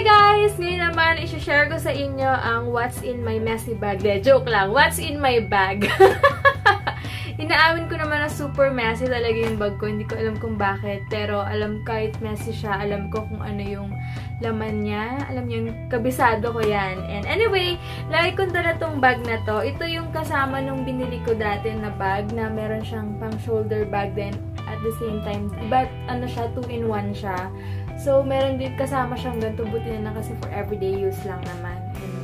guys! Ngayon naman, isi-share ko sa inyo ang what's in my messy bag. Joke lang. What's in my bag? Inaamin ko naman na super messy talaga yung bag ko. Hindi ko alam kung bakit. Pero alam kahit messy siya, alam ko kung ano yung laman niya. Alam niyo, kabisado ko yan. And anyway, lagi kong dala tong bag na to. Ito yung kasama nung binili ko dati na bag na meron siyang pang shoulder bag din. At the same time, but ano siya, 2-in-1 siya. So, meron din kasama siyang ganito. Buti na kasi for everyday use lang naman. And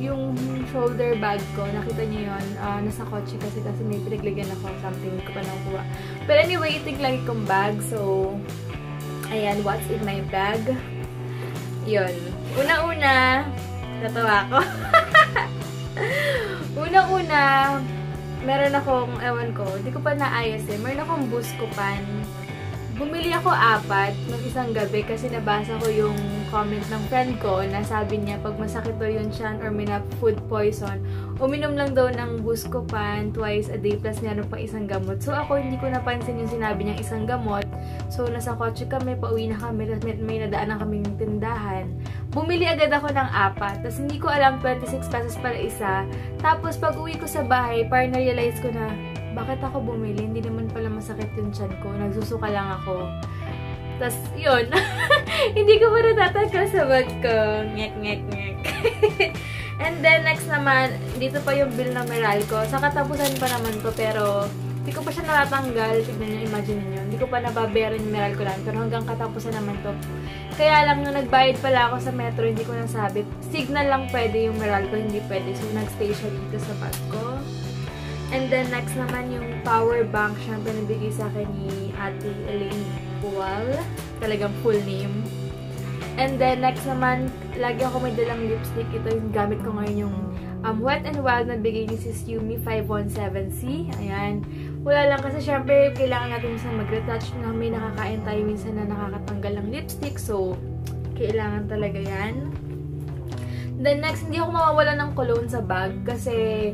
yung shoulder bag ko, nakita niyo yun, nasa kotse kasi may pinaglagyan ako, something ko pa nakuha. But anyway, ito yung lagi kong bag. So, ayan, what's in my bag? Yun. Una-una, natawa ko. Una-una, meron akong, ewan ko, hindi ko pa naayos eh. Meron akong Buscopan. Bumili ako 4 ng isang gabi kasi nabasa ko yung comment ng friend ko na sabi niya pag masakit daw yung tiyan or may food poison, uminom lang daw ng Buscopan twice a day plus meron pang isang gamot. So ako hindi ko napansin yung sinabi niyang isang gamot. So nasa kotse kami, pauwi na kami, may nadaan na kaming tindahan. Bumili agad ako ng 4. Tapos hindi ko alam 26 pesos para isa. Tapos pag uwi ko sa bahay, parang na-realize ko na bakit ako bumili? Hindi naman pala masakit yung tiyan ko. Nagsusuka lang ako. Tapos, yun. Hindi ko pa natatanggal sa bag ko. Ngek, ngek, ngek. And then, next naman, dito pa yung bill ng Meralco. Sa katapusan pa naman to, pero hindi ko pa siya natatanggal. Tignan nyo, imagine nyo. Hindi ko pa nababayaran yung Meralco lang. Pero hanggang katapusan naman to. Kaya lang, nung nagbayad pala ako sa metro, hindi ko nasabit. Signal lang pwede yung Meralco, hindi pwede. So, nagstay siya dito sa bag ko. And then, next naman yung power bank. Siyempre, nabigay sa akin ni Ate Elaine Puwal. Talagang full name. And then, next naman, lagi ako may dalang lipstick. Ito yung gamit ko ngayon yung Wet n Wild na bigay ni Sis Yumi 517C. Ayan. Wala lang kasi syempre, kailangan natin minsan mag-retouch na may nakakain tayo minsan na nakakatanggal ng lipstick. So, kailangan talaga yan. Then, next, hindi ako mawawala ng cologne sa bag kasi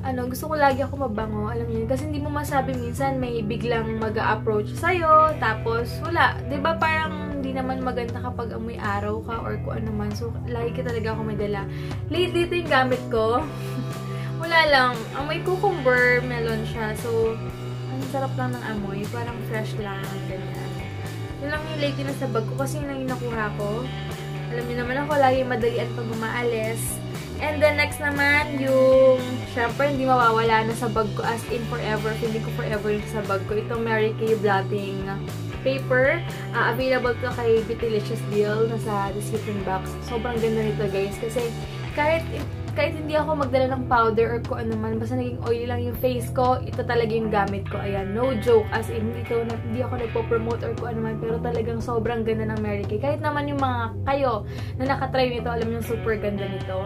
gusto ko lagi ako mabango, alam niyo, kasi hindi mo masabi minsan may biglang mag-a-approach sa'yo, tapos wala, 'di ba parang hindi naman maganda kapag amoy araw ka or kung ano man, so lagi ka talaga ako may dala. Lately, ito yung gamit ko, wala lang, amoy cucumber, melon siya, so ang sarap lang ng amoy, parang fresh lang, ganyan. Yun lang yung lately na sa bag ko, kasi yun lang yung nakuha ko. Alam niyo naman ako, lagi madalian pag umaalis. And then, next naman, yung, syempre, hindi mawawala na sa bag ko as in forever. Hindi ko forever yung sa bag ko. Itong Mary Kay blotting paper. Available to kay Beautylicious Deal. Nasa description box. Sobrang ganda nito, guys. Kasi, kahit hindi ako magdala ng powder or kung ano man, basta naging oily lang yung face ko, ito talaga yung gamit ko. Ayan, no joke. As in, hindi ako nagpo-promote or kung ano man, pero talagang sobrang ganda ng Mary Kay. Kahit naman yung mga kayo na nakatry nito, alam yung super ganda nito.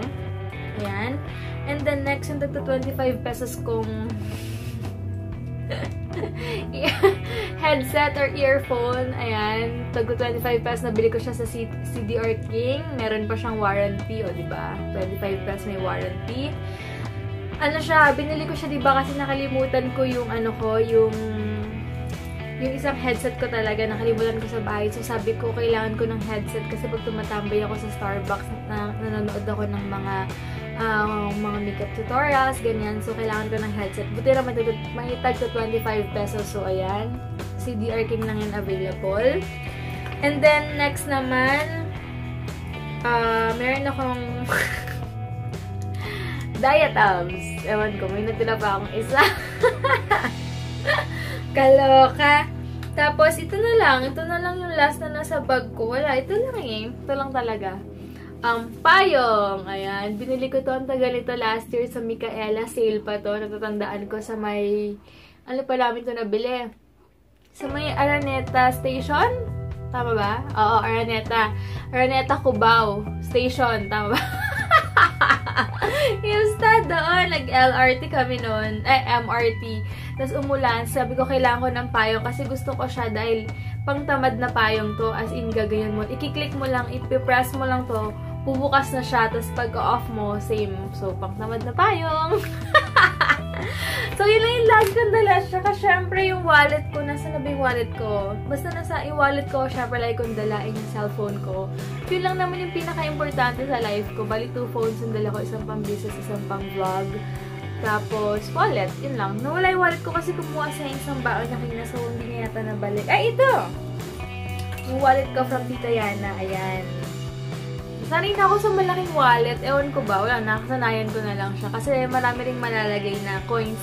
Ayan. And then, next, yung tagto 25 pesos kong headset or earphone. Ayan. Tagto 25 pesos, nabili ko siya sa CDR King. Meron pa siyang warranty, o diba? 25 pesos may warranty. Ano siya, binili ko siya, diba? Kasi nakalimutan ko yung yung isang headset ko talaga, nakalimutan ko sa bahay. So, sabi ko, kailangan ko ng headset kasi pag tumatambay ako sa Starbucks, nanonood ako ng mga makeup tutorials, ganyan. So, kailangan ko ng headset. Buti naman, may tag to 25 pesos. So, ayan. CDR King lang yan available. And then, next naman, meron akong Diatabs. Ewan ko, may natila pa akong isa. Kaloka. Tapos, ito na lang yung last na nasa bag ko. Wala, ito lang eh. Ito lang talaga. Payong. Ayan. Binili ko to ang tagal nito last year sa Micaela. Sale pa to. Natatandaan ko sa may, ano pa namin to nabili? Sa may Araneta Station? Tama ba? Oo, Araneta. Araneta Cubao Station. Tama ba? Yung stud doon. Nag-LRT kami noon. MRT. Tapos umulan. Sabi ko, kailangan ko ng payong kasi gusto ko siya dahil pang tamad na payong to. As in, gagayon mo. I-click mo lang, ipipress mo lang to. Bubukas na siya. Tapos pag-off mo, same. So, pang tamad na payong. So, yun lang yung lagi kong dala. Tsaka, syempre, yung wallet ko. Nasa na ba yung wallet ko? Basta nasa yung wallet ko, syempre, lagi kong dalain yung cellphone ko. Yun lang naman yung pinaka-importante sa life ko. Bali, 2 phones yung dala ko. Isang pang business, isang pang vlog. Tapos, wallet. Yun lang. Nawala yung wallet ko kasi kumuha sa isang baon na kina. So, hindi niya yata nabalik. Ay, ito! Yung wallet ko from Tita Yana. Ayan. Sanay na ako sa malaking wallet. Ewan ko ba? Wala, nakasanayan ko na lang siya. Kasi marami ring malalagay na coins.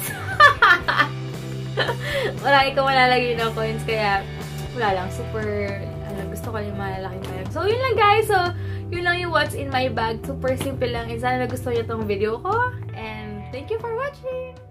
Marami ko malalagay na coins. Kaya, wala lang. Super, gusto ko yung malalaking bag. So, yun lang guys. So, yun lang yung what's in my bag. Super simple lang. And sana nagustuhan niyo tong video ko. And thank you for watching!